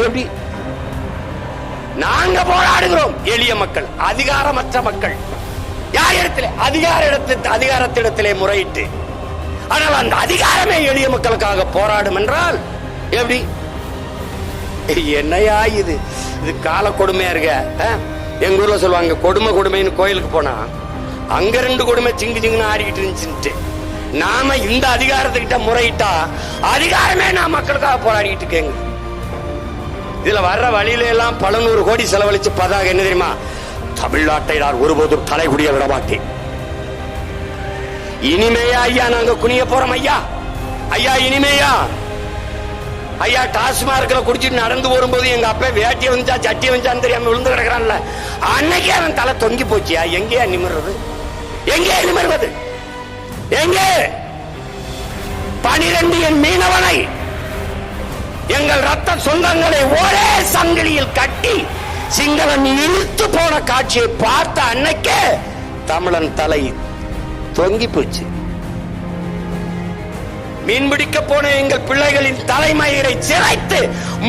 எப்படி நாங்க போராடுகிறோம்? எளிய மக்கள், அதிகாரமற்ற மக்கள், யார் இடத்துல அதிகாரத்திடத்திலே முறையிட்டு, ஆனால் அந்த அதிகாரமே எளிய மக்களுக்காக போராடும் என்றால் எப்படி? என்னையா இது கால கொடுமையா இருக்க. எங்க ஊர்ல சொல்லுவாங்க, கொடுமைன்னு கோயிலுக்கு போனா அங்க 2 கொடுமை சிங்குன்னு ஆடிக்கிட்டு இருந்துச்சு. நாம இந்த அதிகாரத்துக்கிட்ட முறையிட்டா அதிகாரமே நான் மக்களுக்காக போராடிக்கிட்டு இருக்கேங்க. இதுல வர்ற வழியில எல்லாம் பல 100 கோடி செலவழிச்சு பதாக என்ன தெரியுமா? தமிழ்நாட்டை நான் ஒருபோதும் தலைகுடிய விட மாட்டேன். இனிமேயா ஐயா நாங்க குனிய போறோம்? ஐயா இனிமேயா ஐயா டாஸ்மார்க்ல குடிச்சிட்டு நடந்து வரும்போது எங்க அப்பா வேட்டிய வந்துச்சா சட்டிய வந்துச்சான்னு தெரியாம விழுந்து கிடக்குறான்ல, அன்னைக்கு அவன் தலை தொங்கி போச்சியா. எங்கேயா நிமிர்றது? எங்கே நிமிர்வது? எங்கே? 12 என் மீனவனை, எங்கள் ரத்த சொந்தங்களை ஒரே சங்கிலியில் கட்டி சிங்களன் இழுத்து போன காட்சியை பார்த்த அன்னைக்கே தமிழன் தலை தொங்கி போச்சு. மீன்பிடிக்க போன எங்கள் பிள்ளைகளின் தலைமயிரை சிரைத்து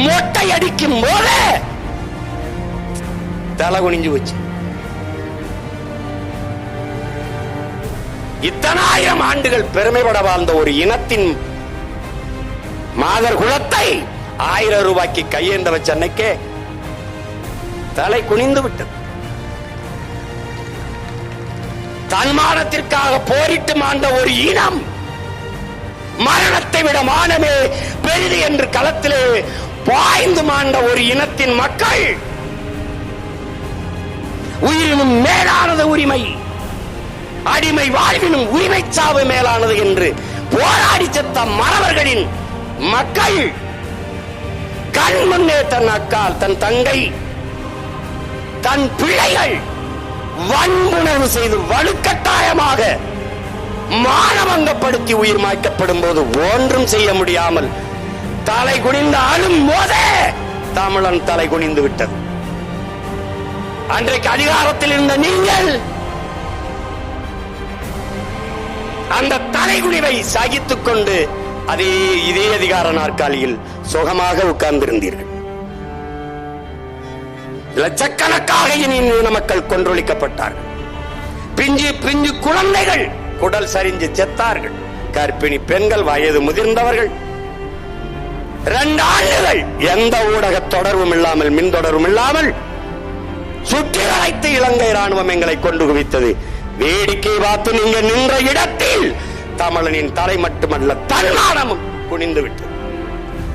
மொட்டை அடிக்கும் போது தலை குனிஞ்சு போச்சு. இத்தனை ஆயிரம் ஆண்டுகள் பெருமைப்பட வாழ்ந்த ஒரு இனத்தின் மாதர் குலத்தை 1000 ரூபாய்க்கு கையேந்த வச்ச அன்னைக்கே தலை குனிந்து விட்டது. தன்மானத்திற்காக போரிட்டு மாண்ட ஒரு இனம், மரணத்தை விட மானமே பெரிது என்று களத்திலே பாய்ந்து மாண்ட ஒரு இனத்தின் மக்கள், உயிரினும் மேலானது உரிமை, அடிமை வாழ்வினும் உரிமை சாவு மேலானது என்று போராடி செத்த மறவர்களின் மக்கள் கண் முன்னே தன் அக்கால், தன் தங்கை, தன் பிள்ளைகள் வன்புணர்வு செய்து வலுக்கட்டாயமாக மானவங்கப்படுத்தி உயிர் மாய்க்கப்படும் போது ஒன்றும் செய்ய முடியாமல் தலை குனிந்து ஆளும் போதே தமிழன் தலை குனிந்து விட்டது. அன்றைக்கு அதிகாரத்தில் இருந்த நீங்கள் அந்த தலைகுனிவை சகித்துக் கொண்டு இதே அதிகார நாற்காலியில் சுகமாக உட்கார்ந்திருந்தீர்கள். லட்சக்கணக்காக இன மக்கள் கொன்றொழிக்கப்பட்டார்கள். பிஞ்சு குழந்தைகள் குடல் சரிஞ்சு செத்தார்கள். கர்ப்பிணி பெண்கள், வயது முதிர்ந்தவர்கள் 2 ஆண்டுகள் எந்த ஊடக தொடர்பும் இல்லாமல், மின் தொடர்பும் இல்லாமல் சுற்றி வளைத்து இலங்கை ராணுவம் எங்களை கொண்டு குவித்தது. வேடிக்கை பார்த்து நீங்க நின்ற இடத்தில் தமிழனின் தலை மட்டுமல்ல தன்மானமும் குனிந்து விட்டது.